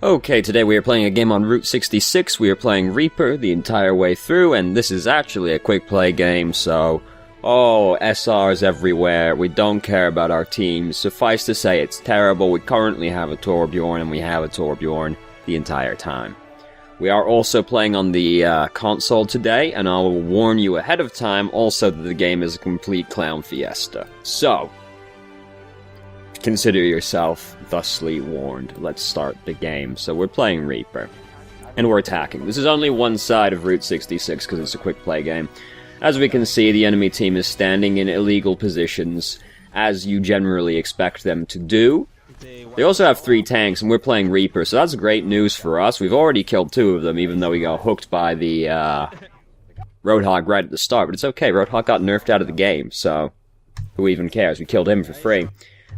Okay, today we are playing a game on Route 66. We are playing Reaper the entire way through, and this is actually a quick play game, so... Oh, SRs everywhere. We don't care about our teams. Suffice to say, it's terrible. We currently have a Torbjorn, and we have a Torbjorn the entire time. We are also playing on the console today, and I will warn you ahead of time also that the game is a complete clown fiesta. So, consider yourself thusly warned. Let's start the game. So we're playing Reaper, and we're attacking. This is only one side of Route 66 because it's a quick play game. As we can see, the enemy team is standing in illegal positions, as you generally expect them to do. They also have 3 tanks, and we're playing Reaper, so that's great news for us. We've already killed 2 of them, even though we got hooked by the Roadhog right at the start. But it's okay, Roadhog got nerfed out of the game, so who even cares? We killed him for free.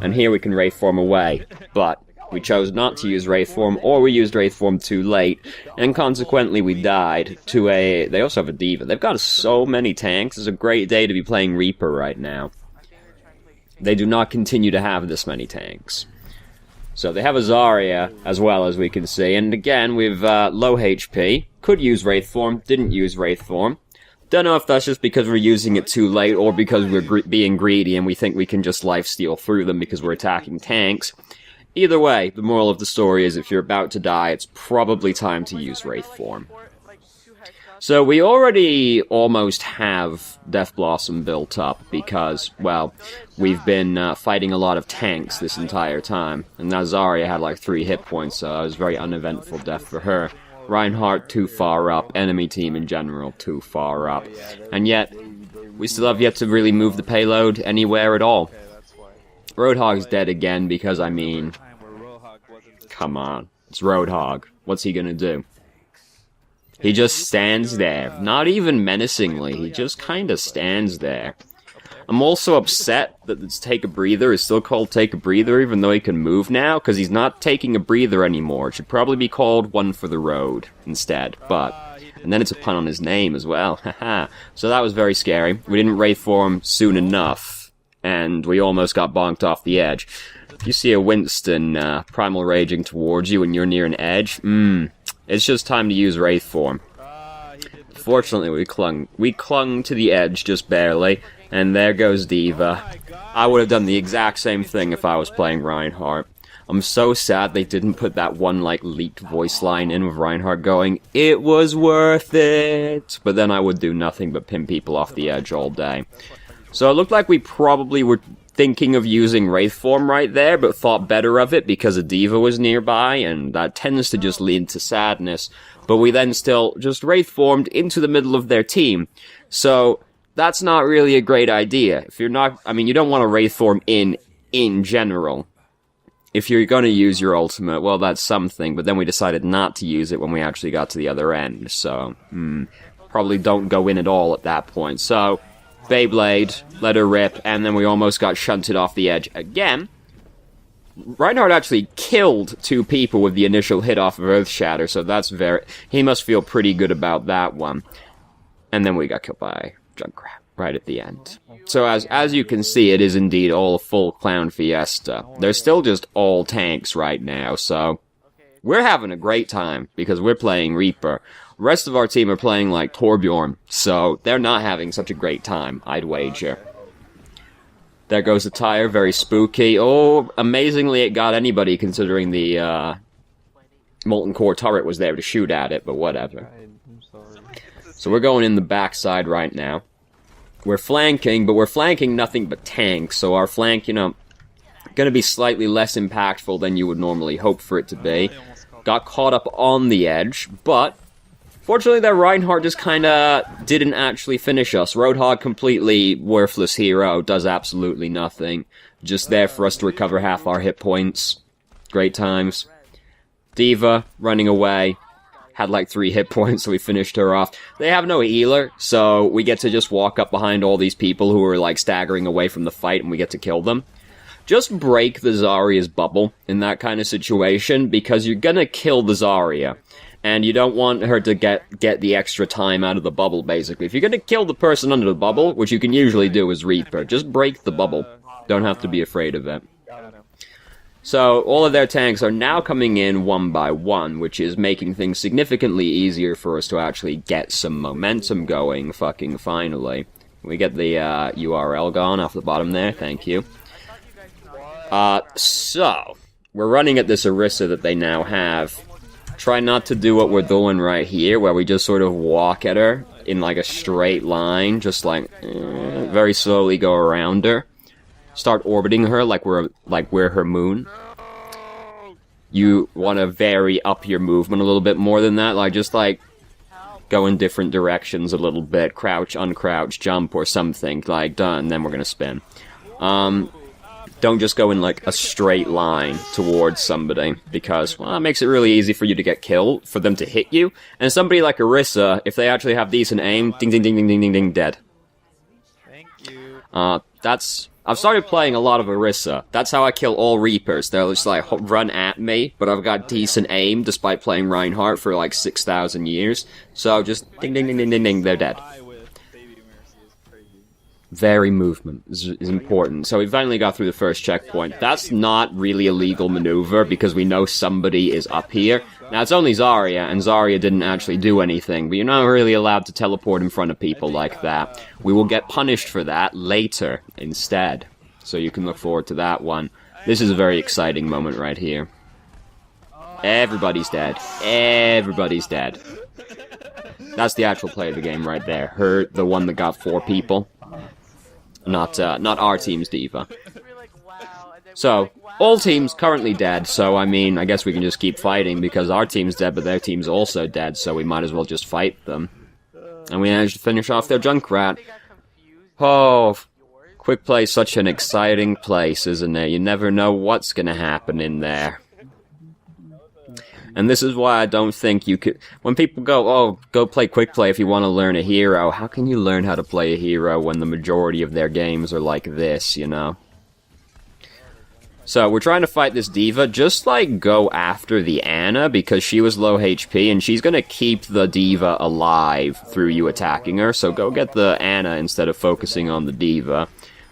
And here we can Wraithform away, but we chose not to use Wraithform, or we used Wraithform too late, and consequently we died to a... They also have a Diva. They've got so many tanks. It's a great day to be playing Reaper right now. They do not continue to have this many tanks. So they have a Zarya as well, as we can see, and again, we've low HP. Could use Wraithform, didn't use Wraithform. Don't know if that's just because we're using it too late, or because we're being greedy and we think we can just lifesteal through them because we're attacking tanks. Either way, the moral of the story is if you're about to die, it's probably time to use Wraithform. So we already almost have Death Blossom built up because, well, we've been fighting a lot of tanks this entire time. And Zarya had like 3 hit points, so it was a very uneventful death for her. Reinhardt too far up, enemy team in general too far up. And yet, we still have yet to really move the payload anywhere at all. Roadhog's dead again because, I mean, come on, it's Roadhog. What's he gonna do? He just stands there, not even menacingly, he just kinda stands there. I'm also upset that this Take a Breather is still called Take a Breather even though he can move now, because he's not taking a breather anymore. It should probably be called One for the Road instead, but... And then it's a pun on his name as well, haha. So that was very scary. We didn't Wraithform soon enough, and we almost got bonked off the edge. If you see a Winston primal raging towards you and you're near an edge, it's just time to use Wraithform. Fortunately, we clung to the edge just barely, and there goes Diva. I would have done the exact same thing if I was playing Reinhardt. I'm so sad they didn't put that one, like, leaked voice line in with Reinhardt going, "It was worth it!" But then I would do nothing but pin people off the edge all day. So it looked like we probably were thinking of using Wraithform right there, but thought better of it because a Diva was nearby, and that tends to just lead to sadness. But we then still just Wraithformed into the middle of their team. So that's not really a great idea. If you're not, I mean, you don't want to Wraithform in general. If you're going to use your ultimate, well, that's something, but then we decided not to use it when we actually got to the other end, so, probably don't go in at all at that point. So, Beyblade, let her rip, and then we almost got shunted off the edge again. Reinhardt actually killed 2 people with the initial hit off of Earthshatter, so that's he must feel pretty good about that one. And then we got killed by Junkrat right at the end. So as you can see, it is indeed all a full clown fiesta. They're still just all tanks right now, so we're having a great time because we're playing Reaper. The rest of our team are playing like Torbjorn, so they're not having such a great time, I'd wager. There goes the tire, very spooky. Oh, amazingly it got anybody considering the Molten Core turret was there to shoot at it, but whatever. So we're going in the backside right now. We're flanking, but we're flanking nothing but tanks, so our flank, you know, gonna be slightly less impactful than you would normally hope for it to be. Got caught up on the edge, but fortunately that Reinhardt just kinda didn't actually finish us. Roadhog, completely worthless hero, does absolutely nothing. Just there for us to recover half our hit points. Great times. Diva, running away. Had like 3 hit points, so we finished her off. They have no healer, so we get to just walk up behind all these people who are like staggering away from the fight, and we get to kill them. Just break the Zarya's bubble in that kind of situation, because you're gonna kill the Zarya. And you don't want her to get the extra time out of the bubble, basically. If you're gonna kill the person under the bubble, which you can usually do as Reaper, just break the bubble. Don't have to be afraid of it. So, all of their tanks are now coming in one by one, which is making things significantly easier for us to actually get some momentum going, fucking finally. We get the URL gone off the bottom there, thank you. So, we're running at this Orisa that they now have. Try not to do what we're doing right here, where we just sort of walk at her in like a straight line, just like, very slowly go around her. Start orbiting her like we're her moon. You want to vary up your movement a little bit more than that, like just like go in different directions a little bit, crouch, uncrouch, jump or something, like done, and then we're gonna spin. Don't just go in like a straight line towards somebody, because, well, it makes it really easy for you to get killed, for them to hit you, and somebody like Orisa, if they actually have decent aim, ding ding ding ding ding ding ding, dead. Thank you. I've started playing a lot of Orisa. That's how I kill all Reapers. They'll just, like, run at me, but I've got decent aim, despite playing Reinhardt for, like, 6,000 years. So, just ding, ding, ding, ding, ding, ding, they're dead. Very movement is important. So we finally got through the first checkpoint. That's not really a legal maneuver, because we know somebody is up here. Now, it's only Zarya, and Zarya didn't actually do anything, but you're not really allowed to teleport in front of people like that. We will get punished for that later, instead. So you can look forward to that one. This is a very exciting moment right here. Everybody's dead. Everybody's dead. That's the actual play of the game right there. Her, the one that got 4 people. Not our team's diva. So, all teams currently dead, so I mean, I guess we can just keep fighting, because our team's dead, but their team's also dead, so we might as well just fight them. And we managed to finish off their Junkrat. Oh, Quick Play's such an exciting place, isn't it? You never know what's gonna happen in there. And this is why I don't think you could... When people go, oh, go play Quick Play if you want to learn a hero, how can you learn how to play a hero when the majority of their games are like this, you know? So, we're trying to fight this diva. Just, like, go after the Ana, because she was low HP, and she's gonna keep the diva alive through you attacking her, so go get the Ana instead of focusing on the diva.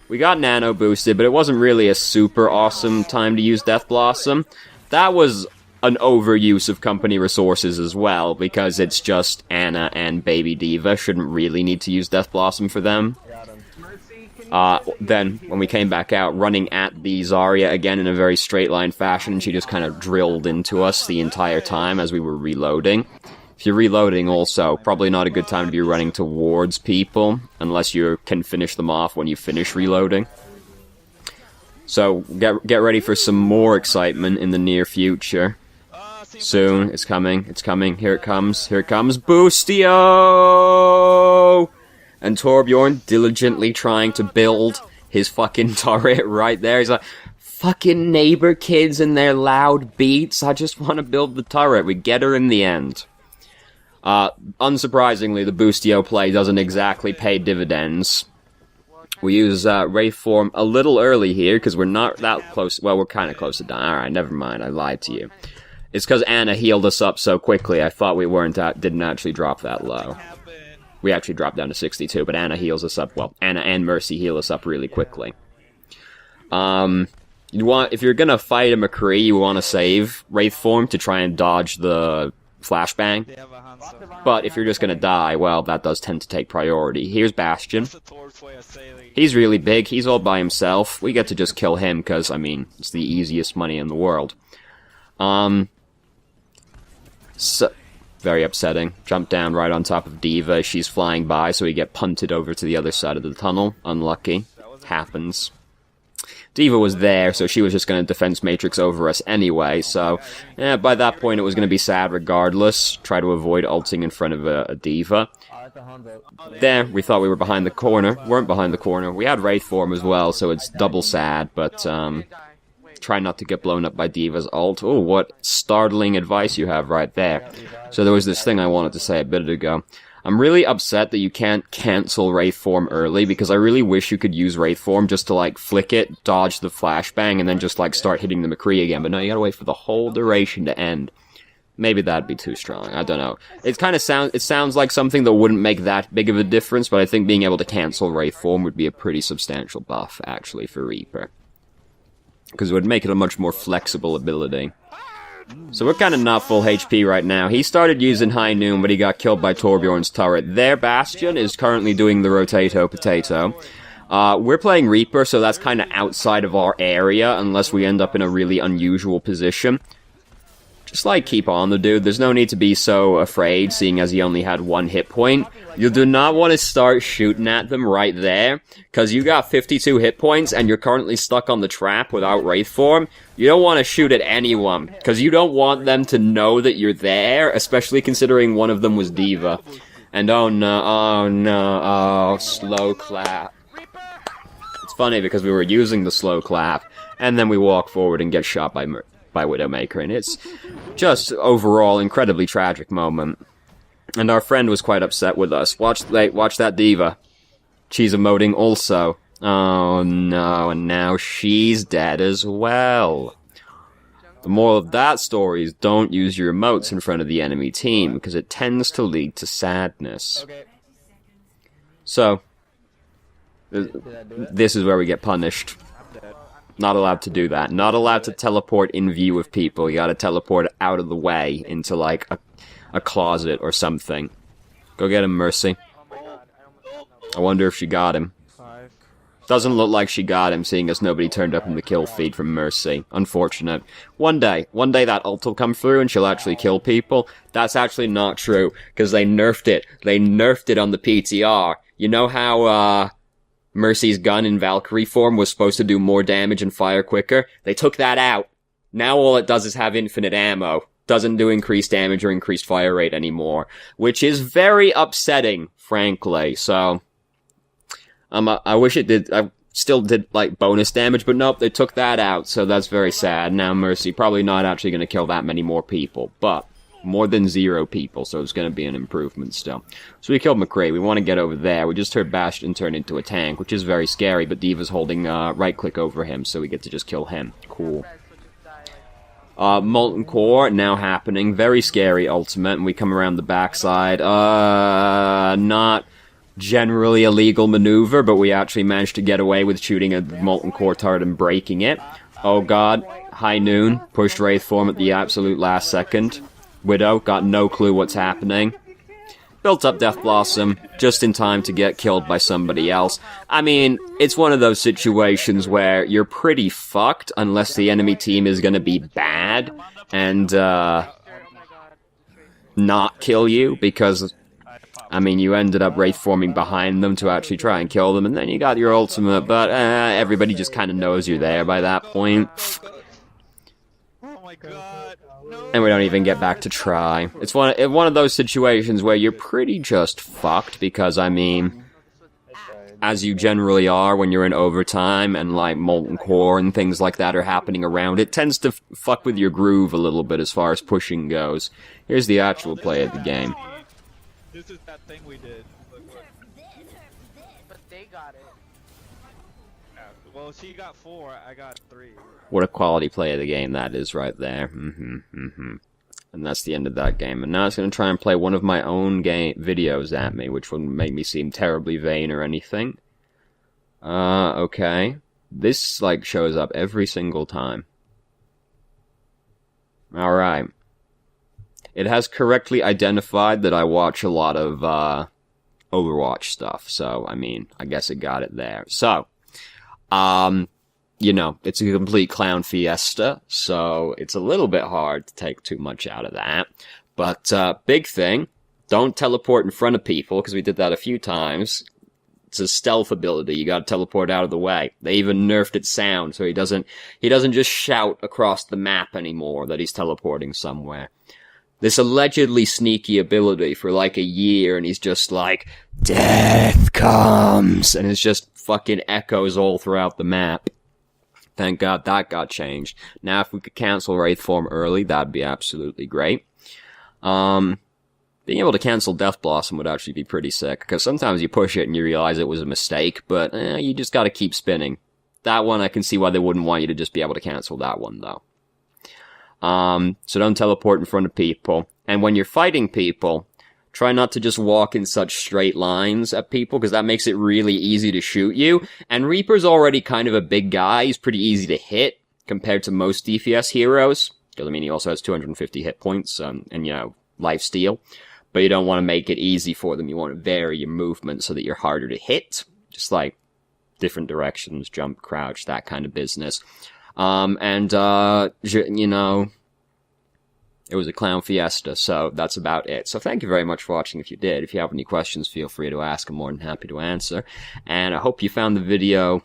We got nano boosted, but it wasn't really a super awesome time to use Death Blossom. That was an overuse of company resources as well, because it's just Ana and Baby Diva. Shouldn't really need to use Death Blossom for them. Then, when we came back out, running at the Zarya again in a very straight line fashion, she just kind of drilled into us the entire time as we were reloading. If you're reloading also, probably not a good time to be running towards people, unless you can finish them off when you finish reloading. So, get ready for some more excitement in the near future. Soon, it's coming, here it comes, Boostio! And Torbjorn diligently trying to build his fucking turret right there. He's like, fucking neighbor kids and their loud beats, I just want to build the turret. We get her in the end. Unsurprisingly, the Boostio play doesn't exactly pay dividends. We use Wraith form a little early here, because we're not that close. Well, we're kind of close to dying. Alright, never mind, I lied to you. It's because Ana healed us up so quickly, I thought we didn't actually drop that low. We actually dropped down to 62, but Ana heals us up, well, Ana and Mercy heal us up really quickly. If you're gonna fight a McCree, you want to save Wraith form to try and dodge the flashbang. But if you're just gonna die, well, that does tend to take priority. Here's Bastion. He's really big, he's all by himself. We get to just kill him, because, I mean, it's the easiest money in the world. So, very upsetting. Jump down right on top of Diva. She's flying by, so we get punted over to the other side of the tunnel. Unlucky. Happens. Diva was there, so she was just going to defense matrix over us anyway, so yeah, by that point it was going to be sad regardless. Try to avoid ulting in front of a Diva. There, we thought we were behind the corner. Weren't behind the corner. We had Wraith form as well, so it's double sad, but try not to get blown up by Diva's ult. Oh, what startling advice you have right there. So there was this thing I wanted to say a bit ago. I'm really upset that you can't cancel Wraith form early, because I really wish you could use Wraith form just to, like, flick it, dodge the flashbang, and then just, like, start hitting the McCree again. But no, you gotta wait for the whole duration to end. Maybe that'd be too strong. I don't know. It kind of sounds like something that wouldn't make that big of a difference, but I think being able to cancel Wraith form would be a pretty substantial buff, actually, for Reaper. because it would make it a much more flexible ability. So we're kind of not full HP right now. He started using High Noon, but he got killed by Torbjorn's turret. Their Bastion is currently doing the Rotato Potato. We're playing Reaper, so that's kind of outside of our area, unless we end up in a really unusual position. Just, like, keep on the dude. There's no need to be so afraid, seeing as he only had 1 hit point. You do not want to start shooting at them right there, because you got 52 hit points, and you're currently stuck on the trap without Wraith Form. You don't want to shoot at anyone, because you don't want them to know that you're there, especially considering one of them was D.Va. And oh no, slow clap. It's funny, because we were using the slow clap, and then we walk forward and get shot by Widowmaker, and it's just overall incredibly tragic moment. And our friend was quite upset with us. Watch that D.Va. She's emoting also. Oh no, and now she's dead as well. The moral of that story is don't use your emotes in front of the enemy team, because it tends to lead to sadness. So, this is where we get punished. Not allowed to do that. Not allowed to teleport in view of people. You gotta teleport out of the way into, like, a closet or something. Go get him, Mercy. I wonder if she got him. Doesn't look like she got him, seeing as nobody turned up in the kill feed from Mercy. Unfortunate. One day that ult will come through and she'll actually kill people. That's actually not true, because they nerfed it. They nerfed it on the PTR. You know how, Mercy's gun in Valkyrie form was supposed to do more damage and fire quicker? They took that out. Now all it does is have infinite ammo. Doesn't do increased damage or increased fire rate anymore. Which is very upsetting, frankly. So, I wish it did, I still did, like, bonus damage, but nope, they took that out, so that's very sad. Now Mercy probably not actually gonna kill that many more people, but more than 0 people, so it's going to be an improvement still. So we killed McCree. We want to get over there. We just heard Bastion turn into a tank, which is very scary, but D.Va's holding right-click over him, so we get to just kill him. Cool. Molten Core, now happening. Very scary ultimate, and we come around the backside. Not generally a legal maneuver, but we actually managed to get away with shooting a Molten Core turret and breaking it. Oh god. High Noon. Pushed Wraith Form at the absolute last second. Widow, got no clue what's happening. Built up Death Blossom, just in time to get killed by somebody else. I mean, it's one of those situations where you're pretty fucked unless the enemy team is gonna be bad and, not kill you, because, I mean, you ended up Wraith forming behind them to actually try and kill them, and then you got your ultimate, but, everybody just kinda knows you're there by that point. Oh my god. And we don't even get back to try. It's one of those situations where you're pretty just fucked, because, I mean, as you generally are when you're in overtime and, like, Molten Core and things like that are happening around, it tends to fuck with your groove a little bit as far as pushing goes. Here's the actual play of the game. This is that thing we did. But they got it. Well, she got 4, I got 3. What a quality play of the game that is right there. And that's the end of that game. And now it's going to try and play one of my own videos at me, which wouldn't make me seem terribly vain or anything. Okay. This, like, shows up every single time. Alright. It has correctly identified that I watch a lot of, Overwatch stuff. So, I mean, I guess it got it there. So, you know, it's a complete clown fiesta, so it's a little bit hard to take too much out of that. But, big thing, don't teleport in front of people, because we did that a few times. It's a stealth ability, you gotta teleport out of the way. They even nerfed its sound, so he doesn't just shout across the map anymore that he's teleporting somewhere. This allegedly sneaky ability for like a year, and he's just like, death comes, and it's just fucking echoes all throughout the map. Thank God that got changed. Now if we could cancel Wraith Form early, that'd be absolutely great. Being able to cancel Death Blossom would actually be pretty sick, because sometimes you push it and you realize it was a mistake, but you just gotta keep spinning. That one, I can see why they wouldn't want you to just be able to cancel that one, though. So don't teleport in front of people. And when you're fighting people, try not to just walk in such straight lines at people, because that makes it really easy to shoot you. And Reaper's already kind of a big guy, he's pretty easy to hit. compared to most DPS heroes, because, I mean, he also has 250 hit points, and, you know, lifesteal. But you don't want to make it easy for them. You want to vary your movement so that you're harder to hit. Just like different directions, jump, crouch, that kind of business. You know, it was a clown fiesta, so that's about it. So thank you very much for watching if you did. If you have any questions, feel free to ask. I'm more than happy to answer. And I hope you found the video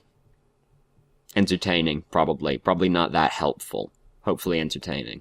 entertaining, probably. Probably not that helpful. Hopefully entertaining.